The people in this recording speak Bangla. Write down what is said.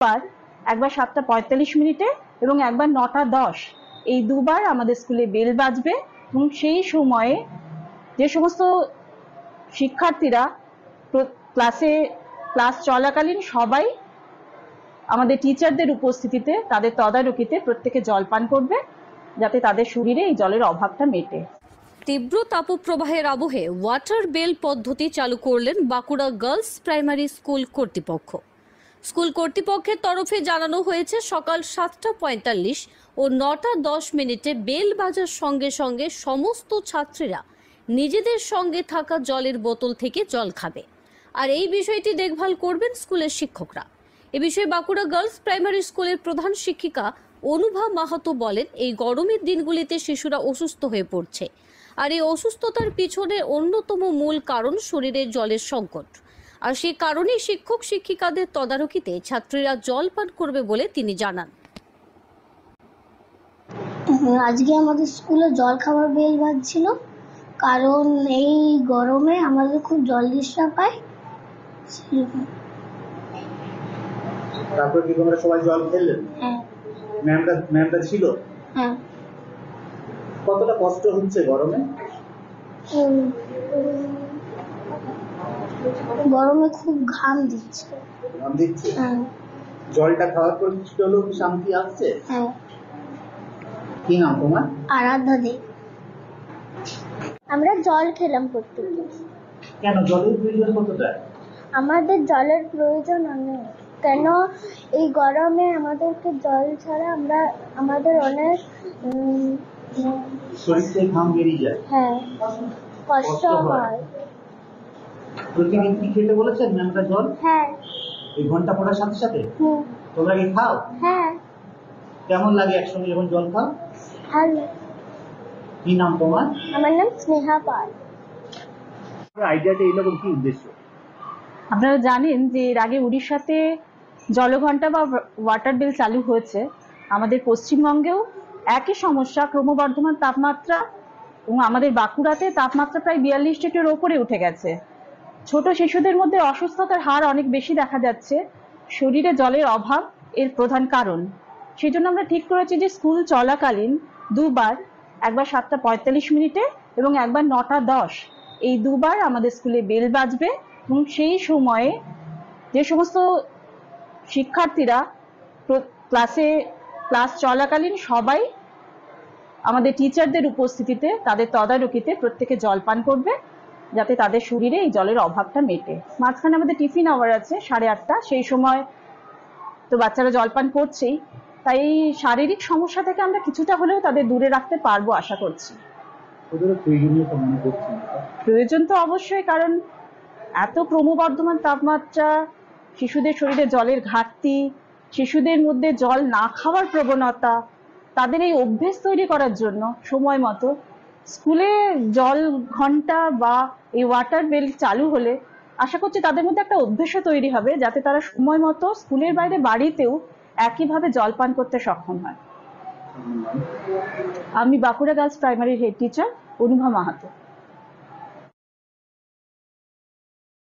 বার, একবার 7:45 এবং একবার 9:10 এই দুবার আমাদের স্কুলে বেল বাজবে এবং সেই সময়ে যে সমস্ত শিক্ষার্থীরা ক্লাস চলাকালীন সবাই আমাদের টিচারদের উপস্থিতিতে তাদের তদারকিতে প্রত্যেকে জল পান করবে, যাতে তাদের শরীরে এই জলের অভাবটা মেটে। তীব্র তাপপ্রবাহের আবহে ওয়াটার বেল পদ্ধতি চালু করলেন বাঁকুড়া গার্লস প্রাইমারি স্কুল কর্তৃপক্ষ। স্কুল কর্তৃপক্ষের তরফে জানানো হয়েছে সকাল 7:45 ও 9:10 বেল বাজার সঙ্গে সঙ্গে সমস্ত ছাত্রীরা নিজেদের সঙ্গে থাকা জলের বোতল থেকে জল খাবে, আর এই বিষয়টি দেখভাল করবেন স্কুলের শিক্ষকরা। এ বিষয়ে বাঁকুড়া গার্লস প্রাইমারি স্কুলের প্রধান শিক্ষিকা অনুভা মাহাতো বলেন, এই গরমের দিনগুলিতে শিশুরা অসুস্থ হয়ে পড়ছে, আর এই অসুস্থতার পিছনে অন্যতম মূল কারণ শরীরের জলের সংকট, আর সেই কারণেই শিক্ষক শিক্ষিকাদের তদারকিতে ছাত্রীরা জল পান করবে বলে তিনি জানান। আজকে আমাদের স্কুলে জল খাবার বেল বাজছিল, কারণ এই গরমে আমাদের খুব জল ডিস্টার্ব হয়। তারপর কি তোমরা সবাই জল খেলেন? হ্যাঁ। ম্যামটা ছিল? হ্যাঁ। কতটা কষ্ট হচ্ছে গরমে? গরমে খুব ঘাম দিচ্ছে। ঘাম দিচ্ছে? হ্যাঁ। জলটা খাওয়ার পর কিছুটা হলেও শান্তি আসছে? হ্যাঁ। কি নাম তোমার? আরাধ্যা দে। আমরা জল খেলাম প্রত্যেকে। কেন জলের প্রয়োজন কতটা? আমাদের জলের প্রয়োজন অনেক, কেন এই গরমে আমাদেরকে জল ছাড়া আমাদের অনেক শরীর থেকে ঘাম বেরিয়ে যায়। হ্যাঁ, কষ্ট হয়। প্রতিদিন কি খেতে বলেছেন ম্যামটা জল? হ্যাঁ। এই ঘন্টা পড়ার সাথে সাথে তোমরা কি খাও? হ্যাঁ। কেমন লাগে একসঙ্গে যখন জল খাও? ভালো। কি নাম তোমার? আমার নাম স্নেহা পাল। আইডিয়াটা এরকম কি উদ্দেশ্য? আপনারা জানেন যে এর আগে উড়িষ্যাতে জলঘণ্টা বা ওয়াটার বেল চালু হয়েছে। আমাদের পশ্চিমবঙ্গেও একই সমস্যা, ক্রমবর্ধমান তাপমাত্রা, এবং আমাদের বাঁকুড়াতে তাপমাত্রা প্রায় 42 ডিগ্রির ওপরে উঠে গেছে। ছোট শিশুদের মধ্যে অসুস্থতার হার অনেক বেশি দেখা যাচ্ছে। শরীরে জলের অভাব এর প্রধান কারণ। সেই জন্য আমরা ঠিক করেছি যে স্কুল চলাকালীন দুবার, একবার 7:45 এবং একবার 9:10 এই দুবার আমাদের স্কুলে বেল বাজবে এবং সেই সময়ে যে সমস্ত শিক্ষার্থীরা ক্লাস চলাকালীন সবাই আমাদের টিচারদের উপস্থিতিতে তাদের তদারকিতে প্রত্যেকে জল পান করবে, যাতে তাদের শরীরে এই জলের অভাবটা মেটে। মাঝখানে আমাদের টিফিন আওয়ার আছে 8:30, সেই সময় তো বাচ্চারা জলপান করছেই, তাই এই শারীরিক সমস্যা থেকে আমরা কিছুটা হলেও তাদের দূরে রাখতে পারবো আশা করছি। প্রয়োজন তো অবশ্যই, কারণ এত ক্রমবর্ধমান তাপমাত্রা, শিশুদের শরীরে জলের ঘাটতি, শিশুদের মধ্যে জল না খাওয়ার প্রবণতা, তাদের এই অভ্যেস তৈরি করার জন্য সময় মতো স্কুলে জল ঘন্টা বা এই ওয়াটার বেল চালু হলে আশা করছি তাদের মধ্যে একটা অভ্যেসও তৈরি হবে, যাতে তারা সময় মতো স্কুলের বাইরে বাড়িতেও একইভাবে জল পান করতে সক্ষম হয়। আমি Bankura girls primary head teacher Anubha Mahato.